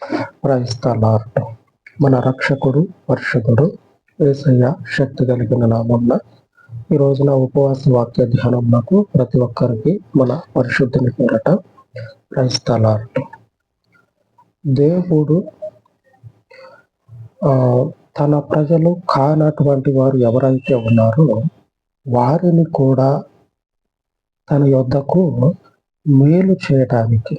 Praise the lord. మన రక్షకుడు పరిశుద్ధుడు యేసయ్య శక్తి కలిగిన నామమున ఈ రోజున ఉపవాస వాక్య ధ్యానమునకు ప్రతి ఒక్కరికి మన పరిశుద్ధుని పేరట ప్రైజ్ ద లార్డ్. దేవుడు తన ప్రజలు కానటువంటి వారు ఎవరైతే ఉన్నారో వారిని కూడా తన యొద్దకు మేలు చేయటానికి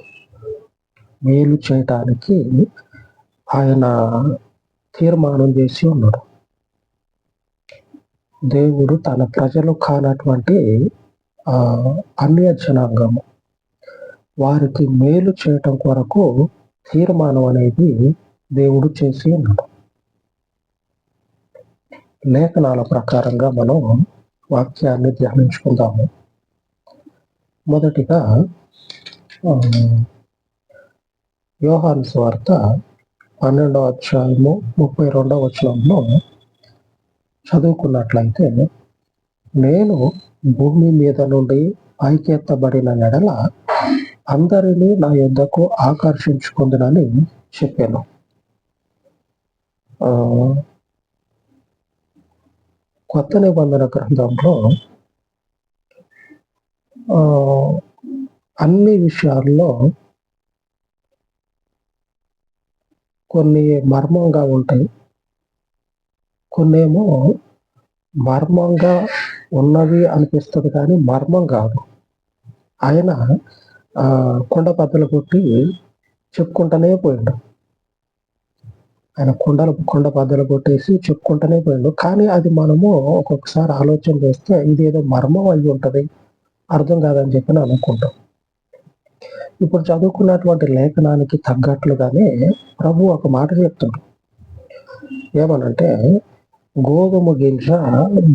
ఆయన తీర్మానం చేసి ఉన్నాడు. దేవుడు తన ప్రజలు కానటువంటి అన్య జనాంగము వారికి మేలు చేయటం కొరకు తీర్మానం అనేది దేవుడు చేసి ఉన్నాడు. లేఖనాల ప్రకారంగా మనం వాక్యాన్ని ధ్యానించుకుందాము. మొదటిగా యోహాను సువార్త 12వ అధ్యాయము 32వ వచనంలో చదువుకున్నట్లయితే, నేను భూమి మీద నుండి పైకెత్తబడిన ఎడల అందరినీ నా యొద్దకు ఆకర్షించుకుందునని చెప్పాను. కొత్త నిబంధన గ్రంథంలో అన్ని విషయాల్లో కొన్ని మర్మంగా ఉంటాయి, కొన్నేమో మర్మంగా ఉన్నవి అనిపిస్తుంది కానీ మర్మం కాదు. ఆయన కొండ బద్దలు కొట్టి చెప్పుకుంటూనే పోయిండు. ఆయన కొండ బద్దలు కొట్టేసి చెప్పుకుంటూనే పోయిండు. కానీ అది మనము ఒక్కొక్కసారి ఆలోచన చేస్తే ఇదేదో మర్మం అయి ఉంటుంది, అర్థం కాదని చెప్పి అనుకుంటాం. ఇప్పుడు చదువుకున్నటువంటి లేఖనానికి తగ్గట్లుగానే ప్రభు ఒక మాట చెప్తాడు. ఏమనంటే, గోధుమ గింజ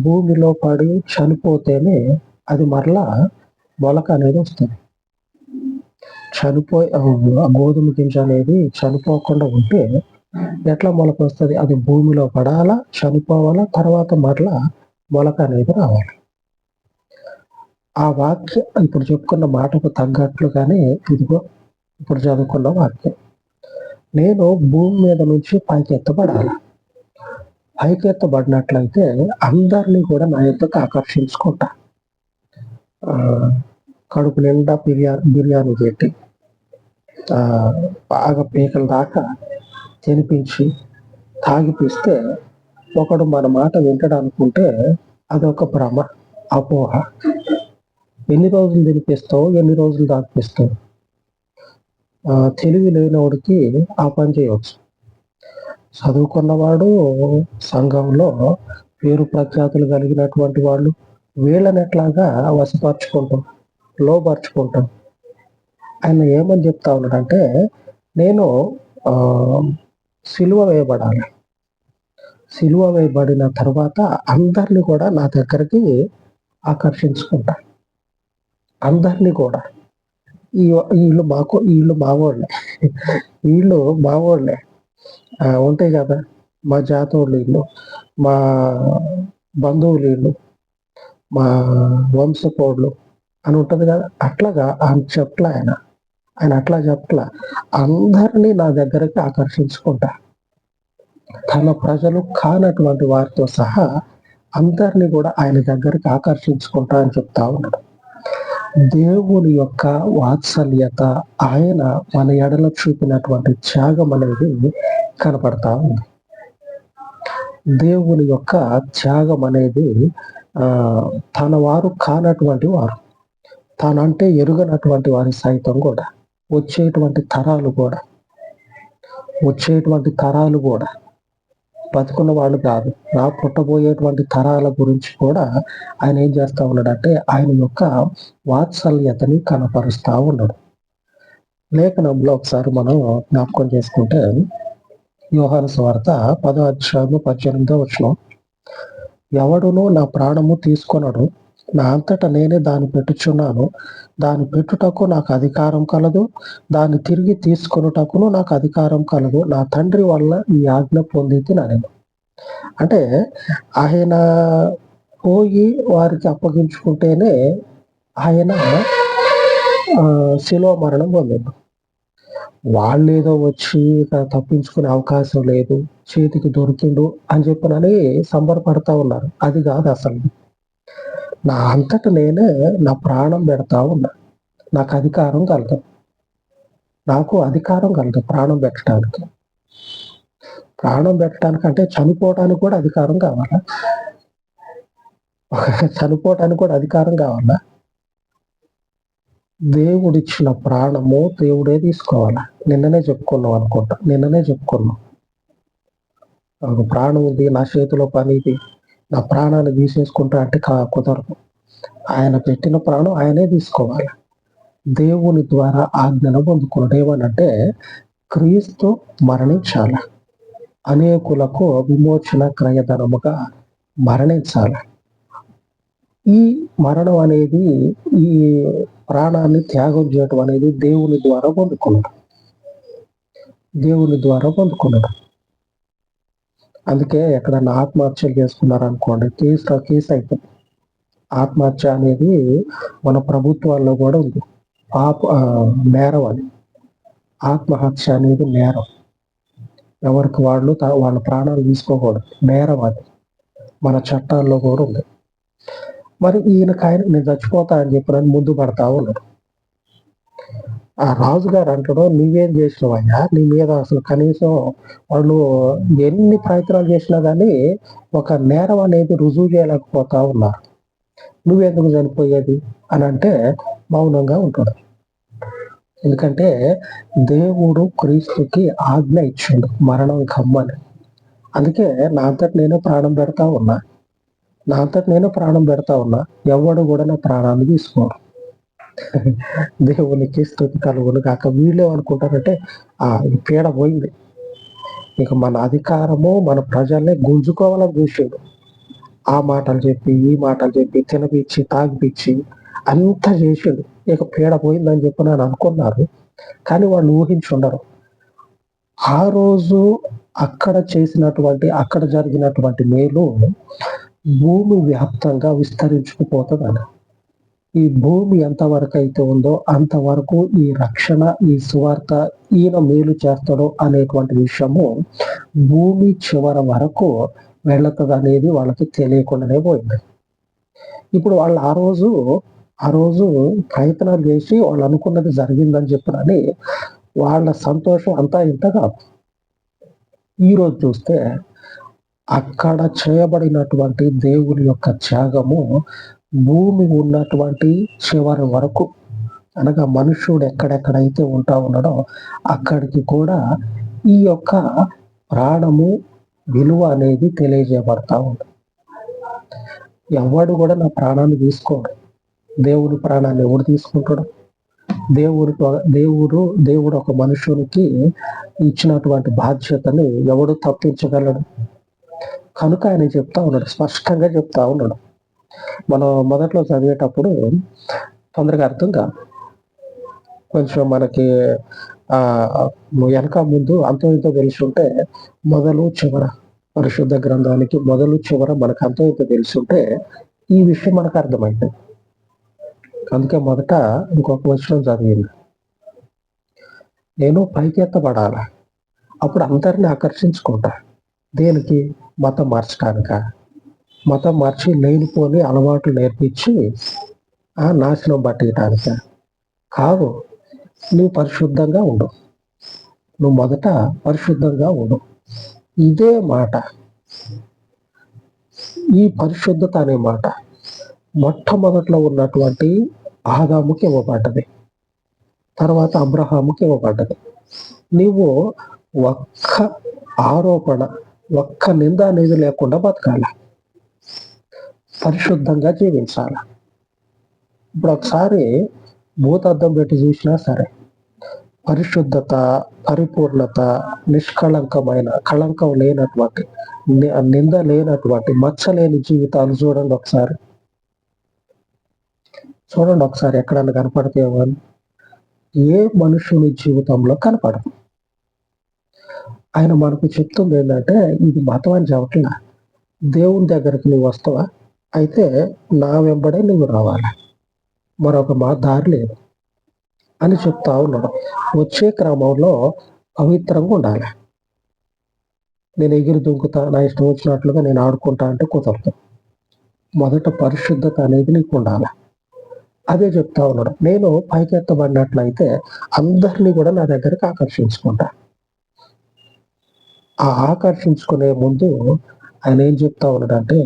భూమిలో పడి చనిపోతేనే అది మరలా మొలక అనేది వస్తుంది. గోధుమ గింజ అనేది చనిపోకుండా ఉంటే ఎట్లా మొలక వస్తుంది? అది భూమిలో పడాలా, చనిపోవాలా, తర్వాత మరలా మొలక అనేది రావాలి. ఆ వాక్యం ఇప్పుడు చెప్పుకున్న మాటకు తగ్గట్లుగానే ఇదిగో ఇప్పుడు చదువుకున్న వాక్యం, నేను భూమి మీద నుంచి పైకెత్తబడాలి. పైకెత్తబడినట్లయితే అందరినీ కూడా నా యొద్దకు ఆకర్షించుకుంటా. కడుపు నిండా బిర్యానీ పెట్టి బాగా పీకల దాకా తినిపించి తాగిపిస్తే ఒకడు మన మాట వింటడనుకుంటే అదొక భ్రమ, అపోహ. ఎన్ని రోజులు తినిపిస్తావు, ఎన్ని రోజులు తాగిపిస్తావు? తెలివి లేనివాడికి ఆ పని చేయవచ్చు. చదువుకున్నవాడు, సంఘంలో పేరు ప్రఖ్యాతులు కలిగినటువంటి వాళ్ళు వీళ్ళని ఎట్లాగా వశపరుచుకుంటాం, లోపరుచుకుంటాం. ఆయన ఏమని చెప్తా ఉన్నాడంటే, నేను సిలువ వేయబడాలి. సిలువ వేయబడిన తర్వాత అందరినీ కూడా నా దగ్గరికి ఆకర్షించుకుంటా. అందరినీ కూడా వీళ్ళు మావోళ్ళే ఉంటాయి కదా, మా జాతోళ్ళు వీళ్ళు, మా బంధువులు వీళ్ళు, మా వంశపోళ్ళు అని ఉంటుంది కదా. అట్లాగా ఆయన చెప్పలా, ఆయన అట్లా చెప్పలా. అందరినీ నా దగ్గరికి ఆకర్షించుకుంటా. తన ప్రజలు కానటువంటి వారితో సహా అందరినీ కూడా ఆయన దగ్గరికి ఆకర్షించుకుంటా అని చెప్తా ఉన్నాడు. దేవుని యొక్క వాత్సల్యత, ఆయన మన ఎడల చూపినటువంటి త్యాగం అనేది కనపడతా ఉంది. దేవుని యొక్క త్యాగం అనేది తన వారు కానటువంటి వారు, తానంటే ఎరుగనటువంటి వారి సైతం కూడా, వచ్చేటువంటి తరాలు కూడా బతుకున్న వాళ్ళు కాదు, నా పుట్టబోయేటువంటి తరాల గురించి కూడా ఆయన ఏం చేస్తా ఉన్నాడంటే ఆయన యొక్క వాత్సల్యతని కనపరుస్తా ఉన్నాడు. లేఖనంలో ఒకసారి మనం జ్ఞాపకం చేసుకుంటే, యోహాను సువార్త 10వ అధ్యాయము 18వ వచనం, ఎవడునూ నా ప్రాణము తీసుకొనడు, నా అంతటా నేనే దాన్ని పెట్టుచున్నాను. దాన్ని పెట్టుటకు నాకు అధికారం కలదు, దాన్ని తిరిగి తీసుకొనుటకును నాకు అధికారం కలదు. నా తండ్రి వల్ల ఈ ఆజ్ఞ పొందితినని. అంటే ఆయన పోయి వారికి అప్పగించుకుంటేనే ఆయన శిలువ మరణం పొందాడు. వాళ్ళేదో వచ్చి తప్పించుకునే అవకాశం లేదు, చేతికి దొరికిండు అని చెప్పనని సంబరపడతా ఉన్నారు. అది కాదు అసలు. నా అంతట నేనే నా ప్రాణం పెడతా ఉన్నా. నాకు అధికారం కలదు. నాకు అధికారం కలదు ప్రాణం పెట్టడానికి. ప్రాణం పెట్టడానికి అంటే చనిపోవడానికి కూడా అధికారం కావాలా? చనిపోవడానికి కూడా అధికారం కావాలా? దేవుడిచ్చిన ప్రాణము దేవుడే తీసుకోవాలా. నిన్ననే చెప్పుకున్నాం. నాకు ప్రాణం ఉంది, నా చేతిలో పని ఇది, నా ప్రాణాన్ని తీసేసుకుంటా అంటే కుదరదు. ఆయన పెట్టిన ప్రాణం ఆయనే తీసుకోవాలి. దేవుని ద్వారా ఆజ్ఞను పొందుకున్నాడు. ఏమనంటే క్రీస్తు మరణించాల, అనేకులకు విమోచన క్రయధనముగా మరణించాలి. ఈ మరణం అనేది, ఈ ప్రాణాన్ని త్యాగం చేయటం అనేది దేవుని ద్వారా పొందుకున్నాడు. అందుకే ఎక్కడన్నా ఆత్మహత్యలు చేసుకున్నారనుకోండి, కేసు అయిపోతుంది. ఆత్మహత్య అనేది మన ప్రభుత్వాల్లో కూడా ఉంది. నేరం అది. ఆత్మహత్య అనేది నేరం. ఎవరికి వాళ్ళ ప్రాణాలు తీసుకోకూడదు, నేరం అది. మన చట్టాల్లో కూడా ఉంది. మరి నేను చచ్చిపోతా అని చెప్పినని ముందు పడతా ఉన్నాడు. ఆ రాజుగారు అంటాడు, నువ్వేం చేసినవయ్యా, నీ మీద అసలు కనీసం వాళ్ళు ఎన్ని ప్రయత్నాలు చేసినా కానీ ఒక నేరం అనేది రుజువు చేయలేకపోతా ఉన్నారు. నువ్వెందుకు చనిపోయేది అని అంటే మౌనంగా ఉంటాడు. ఎందుకంటే దేవుడు క్రీస్తుకి ఆజ్ఞ ఇచ్చిండు మరణం కమ్మని. అందుకే నా అంతటి నేనే ప్రాణం పెడతా ఉన్నా. ఎవడు కూడా నా ప్రాణాన్ని తీసుకోరు. దేవునికి స్తుతి కలుగును కాక. వీళ్ళు అనుకుంటారంటే ఈ పీడ పోయింది, ఇక మన అధికారము మన ప్రజల్ని గుంజుకోవాలని చూసాడు. ఆ మాటలు చెప్పి, ఈ మాటలు చెప్పి, తినపిచ్చి, తాగిపిచ్చి అంతా చేసాడు. ఇక పీడ పోయిందని చెప్పి నేను అనుకున్నారు. కానీ వాళ్ళు ఊహించుండరు ఆ రోజు అక్కడ జరిగినటువంటి మేలు భూమి వ్యాప్తంగా విస్తరించుకుపోతుందని. ఈ భూమి ఎంతవరకు అయితే ఉందో అంతవరకు ఈ రక్షణ, ఈ సువార్త, ఈయన మేలు చేస్తాడో అనేటువంటి విషయము భూమి చివర వరకు వెళుతుంది అనేది వాళ్ళకి తెలియకుండానే పోయింది. ఇప్పుడు వాళ్ళు ఆ రోజు ప్రయత్నాలు చేసి వాళ్ళు అనుకున్నది జరిగిందని చెప్పినని వాళ్ళ సంతోషం అంతా ఇంత కాదు. ఈరోజు చూస్తే అక్కడ చేయబడినటువంటి దేవుని యొక్క త్యాగము భూమి ఉన్నటువంటి చివరి వరకు, అనగా మనుష్యుడు ఎక్కడెక్కడైతే ఉంటా ఉన్నాడో అక్కడికి కూడా ఈ యొక్క ప్రాణము విలువ అనేది తెలియజేయబడతా ఉంది. ఎవడు కూడా నా ప్రాణాన్ని తీసుకోడు. దేవుని ప్రాణాన్ని ఎవడు తీసుకుంటాడు? దేవుడు ఒక మనుషునికి ఇచ్చినటువంటి బాధ్యతని ఎవడు తప్పించగలడు? కనుక ఆయన స్పష్టంగా చెప్తా ఉన్నాడు. మనం మొదట్లో చదివేటప్పుడు తొందరగా అర్థం కాదు. కొంచెం మనకి వెనక ముందు అంతో ఇంతో తెలిసి ఉంటే, మొదలు చివర పరిశుద్ధ గ్రంథానికి మొదలు చివర మనకు అంతో ఇంతో తెలిసి ఉంటే ఈ విషయం మనకు అర్థమైంది. అందుకే మొదట ఇంకొక వచనం చదివింది, నేను పైకెత్తబడాల, అప్పుడు అందరిని ఆకర్షించుకుంటా. దేనికి? మతం మార్చడానిక? మతం మార్చి లేనిపోని అలవాట్లు నేర్పించి నాశనం పట్టడానిక? కాదు. నువ్వు పరిశుద్ధంగా ఉండు. నువ్వు మొదట పరిశుద్ధంగా ఉండు. ఇదే మాట, ఈ పరిశుద్ధత అనే మాట మొట్టమొదట్లో ఉన్నటువంటి ఆదాముకి ఇవ్వబడ్డది, తర్వాత అబ్రహాముకి ఇవ్వబడ్డది. నీవు ఒక్క ఆరోపణ, ఒక్క నింద అనేది లేకుండా బతకాల, పరిశుద్ధంగా జీవించాల. ఇప్పుడు ఒకసారి భూతద్దం పెట్టి చూసినా సరే, పరిశుద్ధత, పరిపూర్ణత, నిష్కళంకమైన, కళంకం లేనటువంటి, నింద లేనటువంటి, మచ్చ లేని జీవితాలు చూడండి ఒకసారి. ఎక్కడన్నా కనపడతాయేమో అని. ఏ మనుషుని జీవితంలో కనపడదు. ఆయన మనకు చెప్తుంది ఏంటంటే, ఇది మతం అని చెప్పట్లా. దేవుని దగ్గరికి నువ్వు వస్తావా? అయితే నా వెంబడే నువ్వు రావాలి, మరొక దారి లేదు అని చెప్తా ఉన్నాడు. వచ్చే క్రమంలో పవిత్రంగా ఉండాలి. నేను ఎగిరి దుంకుతా, నా ఇష్టం వచ్చినట్లుగా నేను ఆడుకుంటా అంటే కుదరదు. మొదట పరిశుద్ధత అనేది నీకు ఉండాలి. అదే చెప్తా ఉన్నాడు. నేను పైకెత్తబడినట్లయితే అందరినీ కూడా నా దగ్గరికి ఆకర్షించుకుంటా. ఆ ఆకర్షించుకునే ముందు ఆయన ఏం చెప్తా ఉన్నాడంటే,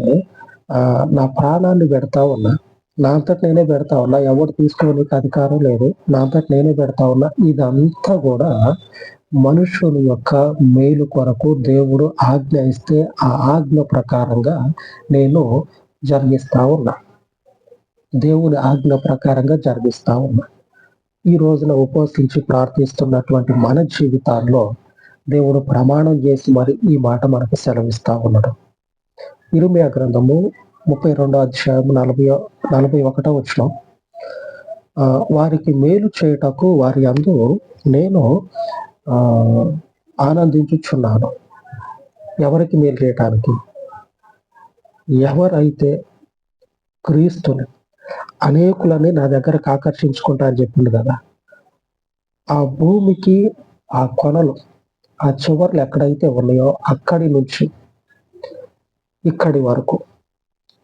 నా ప్రాణాన్ని పెడతా ఉన్నా, నా అంతటి నేనే పెడతా ఉన్నా, ఎవరు తీసుకోనికి అధికారం లేదు, నా అంతటి నేనే పెడతా ఉన్నా. ఇదంతా కూడా మనుషుని యొక్క మేలు కొరకు దేవుడు ఆజ్ఞ ఇస్తే ఆ ఆజ్ఞ ప్రకారంగా నేను జరిగిస్తా ఉన్నా. దేవుని ఆజ్ఞ ప్రకారంగా జరిగిస్తా ఉన్నా. ఈ రోజున ఉపవసించి ప్రార్థిస్తున్నటువంటి మన జీవితాల్లో దేవుడు ప్రమాణం చేసి మరి ఈ మాట మనకు సెలవిస్తా ఉన్నాడు. ఇర్మీయా గ్రంథము 32వ అధ్యాయం 41వ వచనం, వారికి మేలు చేయుటకు వారి యందు నేను ఆనందించుచున్నాను. ఎవరికి మేలు చేయటానికి? ఎవరైతే క్రీస్తుని అనేకులని నా దగ్గరకు ఆకర్షించుకుంటా అని చెప్పింది కదా, ఆ భూమికి ఆ కొనలు ఆ చివర్లు ఎక్కడైతే ఉన్నాయో అక్కడి నుంచి ఇక్కడి వరకు,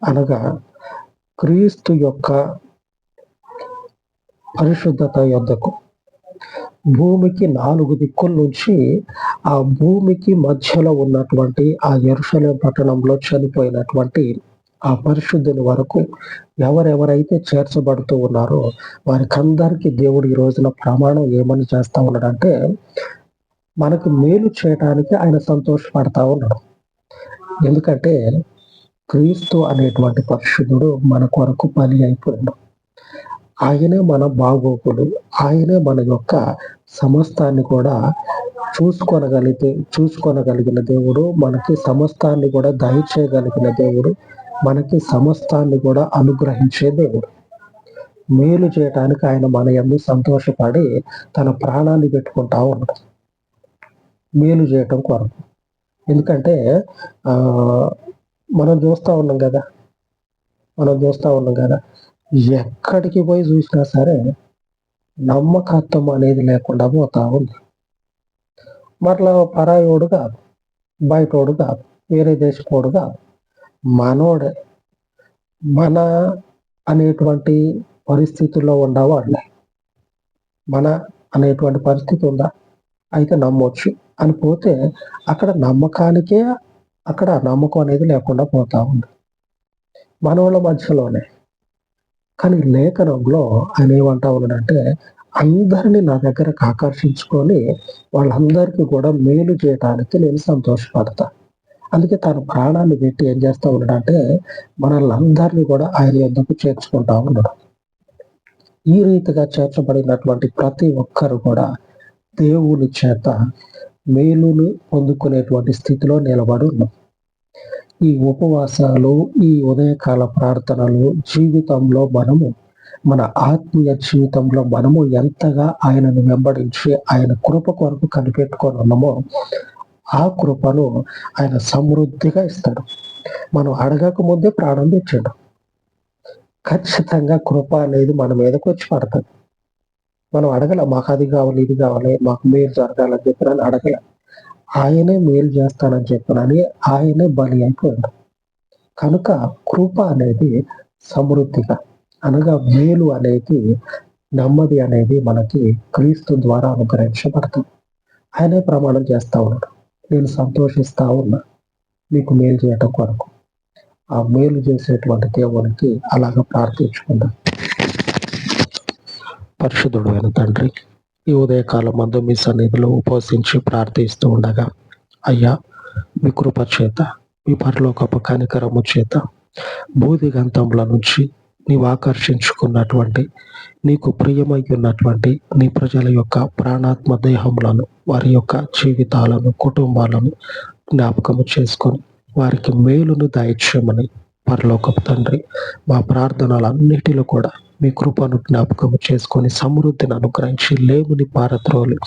అనగా క్రీస్తు యొక్క పరిశుద్ధత యొద్దకు, భూమికి 4 దిక్కుల నుంచి ఆ భూమికి మధ్యలో ఉన్నటువంటి ఆ యెరూషలేము పట్టణంలో చనిపోయినటువంటి ఆ పరిశుద్ధుని వరకు ఎవరెవరైతే చేర్చబడుతూ ఉన్నారో వారికందరికీ దేవుడు ఈ రోజున ప్రమాణం ఏమని చేస్తా ఉన్నాడంటే, మనకి మేలు చేయడానికి ఆయన సంతోషపడతా ఉన్నాడు. ఎందుకంటే క్రీస్తు అనేటువంటి పరిశుద్ధుడు మన కొరకు బలి అయిపోయాడు. ఆయనే మన బాగోగులు, ఆయనే మన యొక్క సమస్తాన్ని కూడా చూసుకోనగలిగిన దేవుడు, మనకి సమస్తాన్ని కూడా దయచేయగలిగిన దేవుడు, మనకి సమస్తాన్ని కూడా అనుగ్రహించే దేవుడు. మేలు చేయటానికి ఆయన మన యందు సంతోషపడి తన ప్రాణాన్ని పెట్టుకుంటా ఉన్నాడు మేలు చేయటం కొరకు. ఎందుకంటే మనం చూస్తూ ఉన్నాం కదా, ఎక్కడికి పోయి చూసినా సరే నమ్మకత్వం అనేది లేకుండా పోతా ఉంది. మరలా పరాయోడు కాదు, బయటోడు కాదు, వేరే దేశపోడు కాదు, మనోడే. మన అనేటువంటి పరిస్థితుల్లో ఉండేవాళ్ళే. మన అనేటువంటి పరిస్థితి ఉందా, అయితే నమ్మొచ్చు అని పోతే అక్కడ నమ్మకానికే అక్కడ నమ్మకం అనేది లేకుండా పోతా ఉంది మనోళ్ళ మధ్యలోనే. కానీ లేఖనంలో ఆయన ఏమంటా ఉన్నాడంటే, అందరినీ నా దగ్గరకు ఆకర్షించుకొని వాళ్ళందరికీ కూడా మేలు చేయడానికి నేను సంతోషపడతా. అందుకే తన ప్రాణాన్ని పెట్టి ఏం చేస్తా ఉన్నాడంటే, మనల్ని అందరినీ కూడా ఆయన యొద్దకు చేర్చుకుంటా ఉన్నాడు. ఈ రీతిగా చేర్చబడినటువంటి ప్రతి ఒక్కరు కూడా దేవుని చేత మేలును పొందుకునేటువంటి స్థితిలో నిలబడి ఉన్నాం. ఈ ఉపవాసాలు, ఈ ఉదయకాల ప్రార్థనలు జీవితంలో మన ఆత్మీయ జీవితంలో మనము ఎంతగా ఆయనను వెంబడించి ఆయన కృప కొరకు కనిపెట్టుకొని ఉన్నామో ఆ కృపను ఆయన సమృద్ధిగా ఇస్తాడు. మనం అడగక ముందే ప్రాణం తెచ్చాడు. ఖచ్చితంగా కృప అనేది మన మీదకి వచ్చి పడుతుంది. మనం అడగల, మాకు అది కావాలి, ఇది కావాలి, మాకు మేలు జరగాలని చెప్పినని అడగల. ఆయనే మేలు చేస్తానని చెప్పినని ఆయనే బలి అయిపోయాడు. కనుక కృప అనేది సమృద్ధిగా, అనగా మేలు అనేది, నెమ్మది అనేది మనకి క్రీస్తు ద్వారా అనుగ్రహించబడుతుంది. ఆయనే ప్రమాణం చేస్తా ఉన్నాడు, నేను సంతోషిస్తా ఉన్నా మీకు మేలు చేయటం కొరకు. ఆ మేలు చేసేటువంటి దేవునికి అలాగ ప్రార్థించుకుందాం. పరిశుద్ధుడు అయిన తండ్రి, ఈ ఉదయకాలం మందు మీ సన్నిధిలో ఉపవసించి ప్రార్థిస్తూ ఉండగా, అయ్యా మీ కృప చేత, మీ పరలోకపు కనికరము చేత భూదిగంతముల నుంచి నీవు ఆకర్షించుకున్నటువంటి, నీకు ప్రియమై ఉన్నటువంటి నీ ప్రజల యొక్క ప్రాణాత్మ దేహములను, వారి యొక్క జీవితాలను, కుటుంబాలను జ్ఞాపకము చేసుకొని వారికి మేలును దయచేయమని పరలోకపు తండ్రి, మా ప్రార్థనలన్నిటిలో కూడా మీ కృపను జ్ఞాపకము చేసుకొని సమృద్ధిని అనుగ్రహించి లేముని పారద్రోలి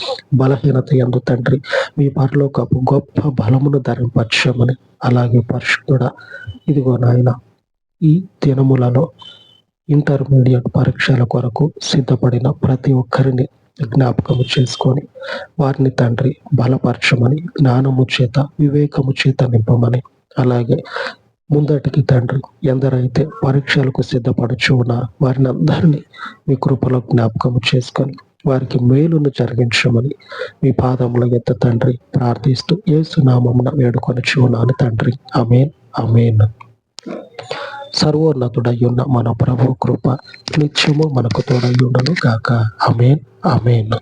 బలహీనత యందు తండ్రి మీ పరలోకపు గొప్ప బలమును ధరింపచేయమని, అలాగే పరిశుద్ధుడా, ఇదిగో నాయన ఈ దినములలో ఇంటర్మీడియట్ పరీక్షల కొరకు సిద్ధపడిన ప్రతి ఒక్కరిని జ్ఞాపకము చేసుకొని వారిని తండ్రి బలపరచమని, జ్ఞానము చేత వివేకము చేత నింపమని, అలాగే ముందటికి తండ్రి ఎందరైతే పరీక్షలకు సిద్ధపడుచు ఉన్నారు వారిని అందరినీ మీ కృపలో జ్ఞాపకము చేసుకొని వారికి మేలును జరిగించమని మీ పాదముల ఎత్త తండ్రి ప్రార్థిస్తూ యేసు నామమున వేడుకొనుచు ఉన్నాను తండ్రి. ఆమేన్, ఆమేన్. సర్వోన్నతుడయ్యున్న మన ప్రభు కృప నిత్యము మనకు తోడయ్యుండును గాక. ఆమేన్, ఆమేన్.